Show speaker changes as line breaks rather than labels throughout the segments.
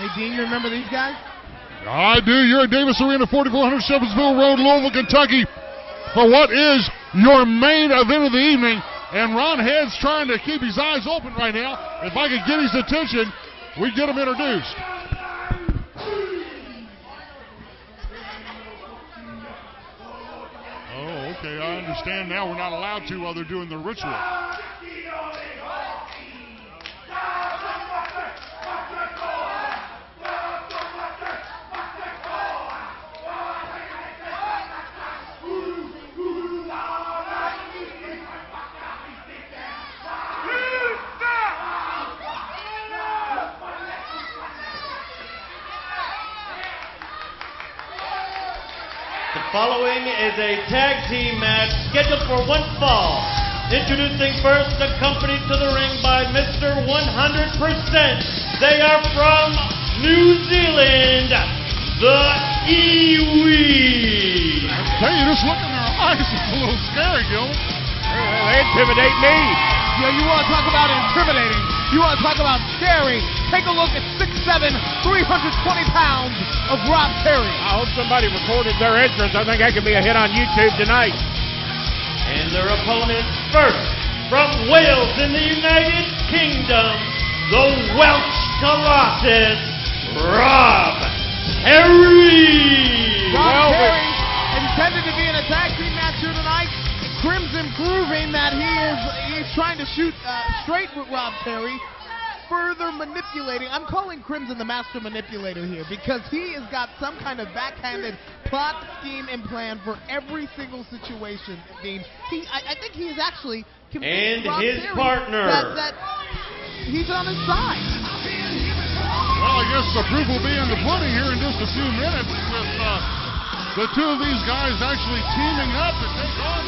Hey, Dean, you remember these guys?
I do. You're at Davis Arena, 4400 Shepherdsville Road, Louisville, Kentucky, for what is your main event of the evening. And Ron Head's trying to keep his eyes open right now. If I could get his attention, we'd get him introduced. Oh, okay, I understand now. We're not allowed to while they're doing the ritual.
Following is a tag team match scheduled for one fall. Introducing first, accompanied to the ring by Mr. 100%. They are from New Zealand, the IWI.
I tell you, just look in their eyes, it's a little scary, Gil.
They intimidate me.
Yeah, you want to talk about intimidating. You want to talk about scary. Take a look at 6'7", 320 pounds of Rob Terry.
I hope somebody recorded their entrance. I think that could be a hit on YouTube tonight.
And their opponent first, from Wales in the United Kingdom, the Welsh Colossus, Rob Terry.
Rob Terry intended to be in a tag team match here tonight. Crimson proving that he's trying to shoot straight with Rob Terry, further manipulating. I'm calling Crimson the master manipulator here because he has got some kind of backhanded plot, scheme, and plan for every single situation. Dean, I think he is actually convinced Rob
his
Terry
partner
that he's on his side.
Well, I guess the proof will be in the pudding here in just a few minutes with the two of these guys actually teaming up to take on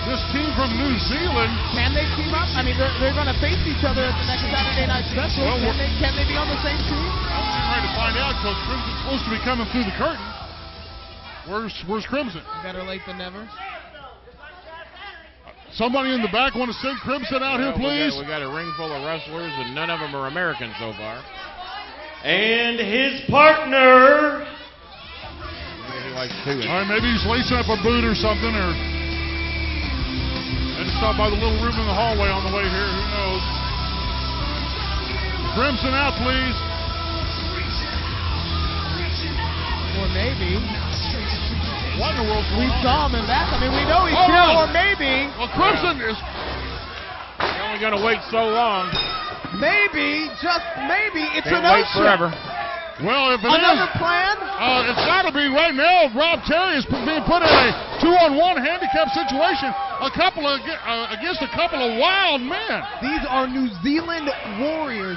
this team from New Zealand.
Can they team up? I mean, they're going to face each other at the next Saturday Night Special. Well, can they be on the same team?
I'm trying to find out because Crimson's supposed to be coming through the curtain. Where's Crimson?
Better late than never.
Somebody in the back want to send Crimson out here, please?
We got a ring full of wrestlers, and none of them are American so far.
And his partner.
All right, maybe he's lacing up a boot or something, or and stop by the little room in the hallway on the way here. Who knows? Crimson out, please.
Or maybe.
What in the world?
We saw him in back. I mean, we know he's here. Or maybe.
Well, Crimson is.
You're only going to wait so long.
Maybe, just maybe, it's
Can't
an
wait forever.
Well, if it
Another
is,
plan?
It's got to be right now. Rob Terry is being put in a 2-on-1 handicap situation. Against a couple of wild men.
These are New Zealand warriors,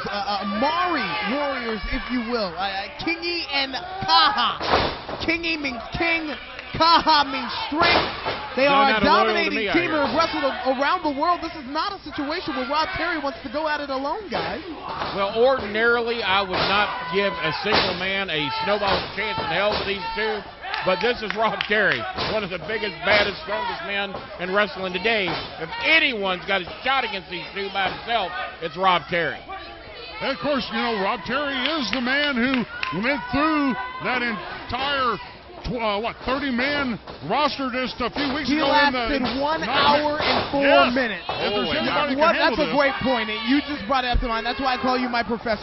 Maori warriors, if you will. Kingi and Kaha. Kingi means king. Kaha means strength. They are a dominating team who have wrestled around the world. This is not a situation where Rob Terry wants to go at it alone, guys.
Well, ordinarily, I would not give a single man a snowball chance in hell with these two, but this is Rob Terry, one of the biggest, baddest, strongest men in wrestling today. If anyone's got a shot against these two by himself, it's Rob Terry.
And of course, you know, Rob Terry is the man who went through that entire 30-man roster just a few weeks ago.
He lasted 1 hour and 4 minutes. That's a great point. You just brought it up to mind. That's why I call you my professor,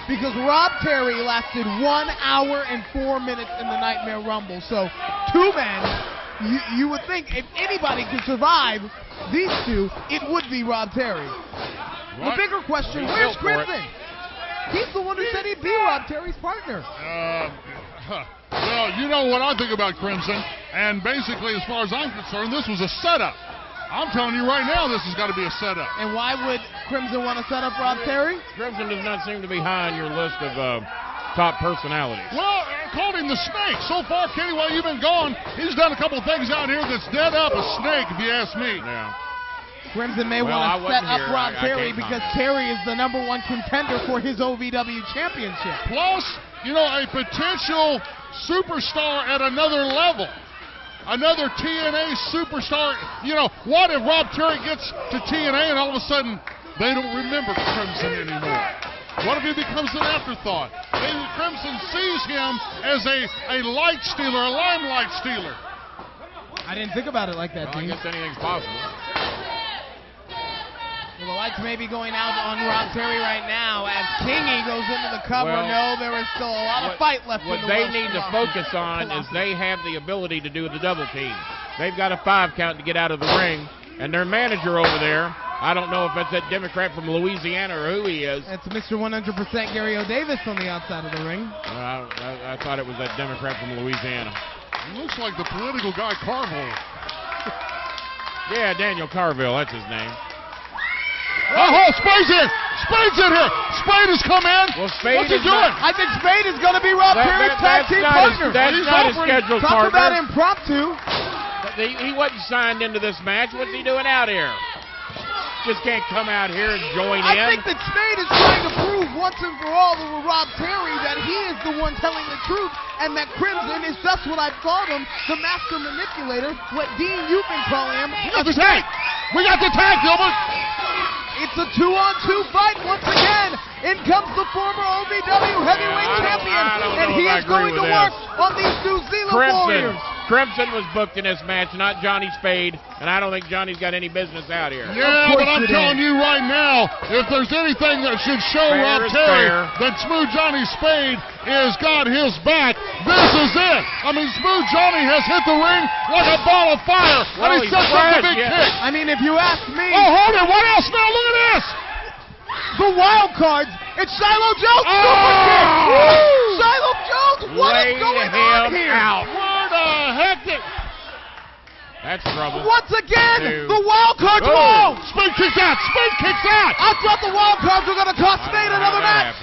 because Rob Terry lasted 1 hour and 4 minutes in the Nightmare Rumble. So, two men, you would think if anybody could survive these two, it would be Rob Terry. The bigger question, where's Crimson? He's the one who said he'd be Rob Terry's partner.
Well, you know what I think about Crimson, and basically, as far as I'm concerned, this was a setup. I'm telling you right now, this has got to be a setup.
And why would Crimson want to set up Rob Terry?
Crimson does not seem to be high on your list of top personalities.
Well, I called him the Snake. So far, Kenny, while you've been gone, he's done a couple of things out here that's dead up a snake, if you ask me.
Yeah.
Crimson may want to set up Rob Terry because Terry is the #1 contender for his OVW championship.
Plus, you know, a potential superstar at another level. Another TNA superstar. You know, what if Rob Terry gets to TNA and all of a sudden they don't remember Crimson anymore? What if he becomes an afterthought? Maybe Crimson sees him as a light stealer, a limelight stealer.
I didn't think about it like that,
Well, I
Dean.
guess anything's possible.
Well, the lights may be going out on Rob Terry right now as Kingy goes into the cover.
Well,
no, there is still a lot of fight left
What
in the
they
Welsh
need to
Philosophy.
focus on is they have the ability to do the double team. They've got a 5 count to get out of the ring, and their manager over there, I don't know if that's that Democrat from Louisiana or who he is.
It's Mr. 100% Gary O'Davis on the outside of the ring.
I thought it was that Democrat from Louisiana.
It looks like the political guy Carville.
Yeah, Daniel Carville, that's his name.
Oh, Spade's in! Spade's in here! Spade has come in!
Well, Spade
What's he
is
doing?
I think Spade is going to be Rob Terry's tag team partner.
That's not his scheduled
Talk about
partner.
impromptu.
He wasn't signed into this match. What's he doing out here? Just can't come out here and join in.
I think that Spade is trying to prove once and for all to Rob Terry that he is the one telling the truth and that Crimson is just what I've called him, the master manipulator, what Dean, you've been calling him.
We got the tag! We got the tag, Gilbert!
It's a 2-on-2 fight once again. In comes the former OVW heavyweight champion, and he is going to work on these New Zealand Warriors.
Crimson was booked in this match, not Johnny Spade, and I don't think Johnny's got any business out here.
Yeah, but I'm telling you right now, if there's anything that should show Rob Terry that Smooth Johnny Spade has got his back, this is it. I mean, Smooth Johnny has hit the ring like a ball of fire, and he sets up the big kick.
I mean, if you ask me...
Oh, hold it. What else now? Look at this.
The wild cards. It's Shiloh Jones.
Oh!
Super kick. Shiloh Jones, what is going on here?
Where the heck did...
That's trouble.
Once again, the wild cards won.
Spade kicks out. Spade kicks out.
I thought the wild cards were going to cost Spade another match.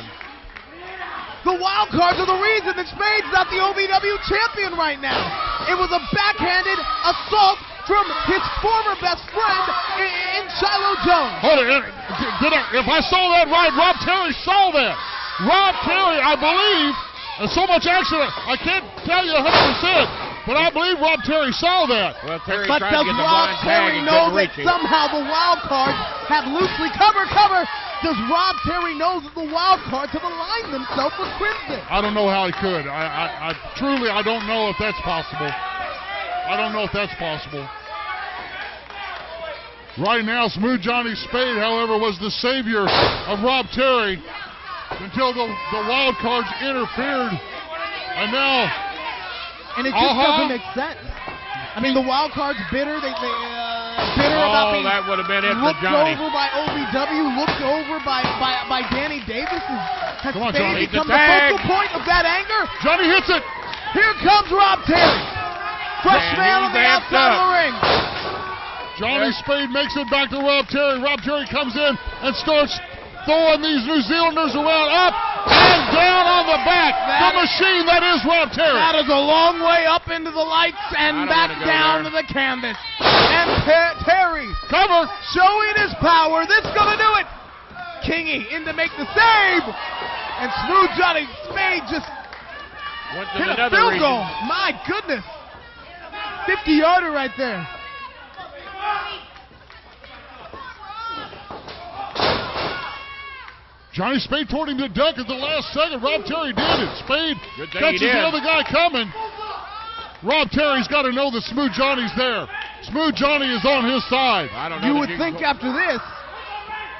The wild cards are the reason that Spade's not the OVW champion right now. It was a backhanded assault from his former best friend in Shiloh Jones.
Hold it. If I saw that right, Rob Terry saw that. Rob Terry, I believe, so much action, I can't tell you 100%, but I believe Rob Terry saw that.
Well, Terry
But
tried to
does
get the
Rob
blind tag
Terry
and
know
couldn't
that
reach him.
somehow the wild cards have loosely cover? Does Rob Terry know that the wild cards have aligned themselves with Crimson?
I don't know how he could. I truly, I don't know if that's possible. I don't know if that's possible. Right now, Smooth Johnny Spade, however, was the savior of Rob Terry until the wild cards interfered. And now...
And it just doesn't make sense. I mean, the wild cards bitter. They bitter about being
that would have been it for
looked
Johnny.
over by OVW, looked over by Danny Davis. Has
Come on,
Spade
Johnny.
become the focal point of that anger?
Johnny hits it.
Here comes Rob Terry. Fresh man on the outside of the ring.
Johnny Spade makes it back to Rob Terry. Rob Terry comes in and starts throwing these New Zealanders around, up and down on the back. The machine that is Rob Terry.
That is a long way up into the lights and back down to the canvas. And Terry
cover
showing his power. This is going to do it. Kingy in to make the save. And Smooth Johnny Spade just hit a field goal. My goodness. 50-yarder right there.
Johnny Spade told him to duck at the last second. Rob Terry did it. Spade catches the other guy coming. Rob Terry's got to know that Smooth Johnny's there. Smooth Johnny is on his side.
I don't know.
You would think after this.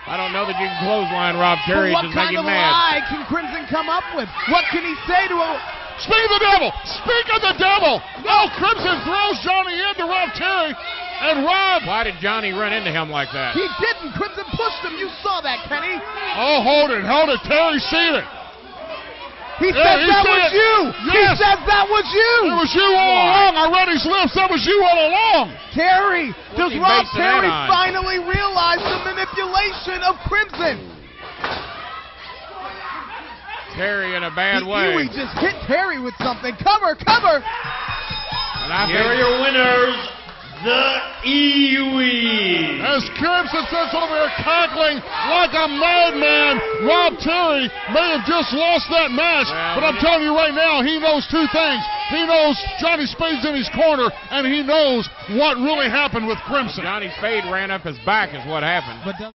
I don't know that you can clothesline Rob Terry
and
just make him mad.
What kind of lie can Crimson come up with? What can he say to him?
Speak of the devil! Speak of the devil! No, Crimson throws Johnny into Rob Terry, and Rob...
Why did Johnny run into him like that?
He didn't. Crimson pushed him. You saw that, Kenny.
Oh, hold it. Terry seen it.
He said that was you.
Yes.
He said that was you.
It was you all along. I read his lips. That was you all along.
Terry, does Rob Terry finally realize the manipulation of Crimson?
Terry in a bad way.
He just hit Terry with something. Cover.
And here are your winners, the IWI.
As Crimson sits over here cackling like a madman, Rob Terry may have just lost that match, but I'm telling you right now, he knows two things. He knows Johnny Spade's in his corner, and he knows what really happened with Crimson.
Johnny Spade ran up his back is what happened.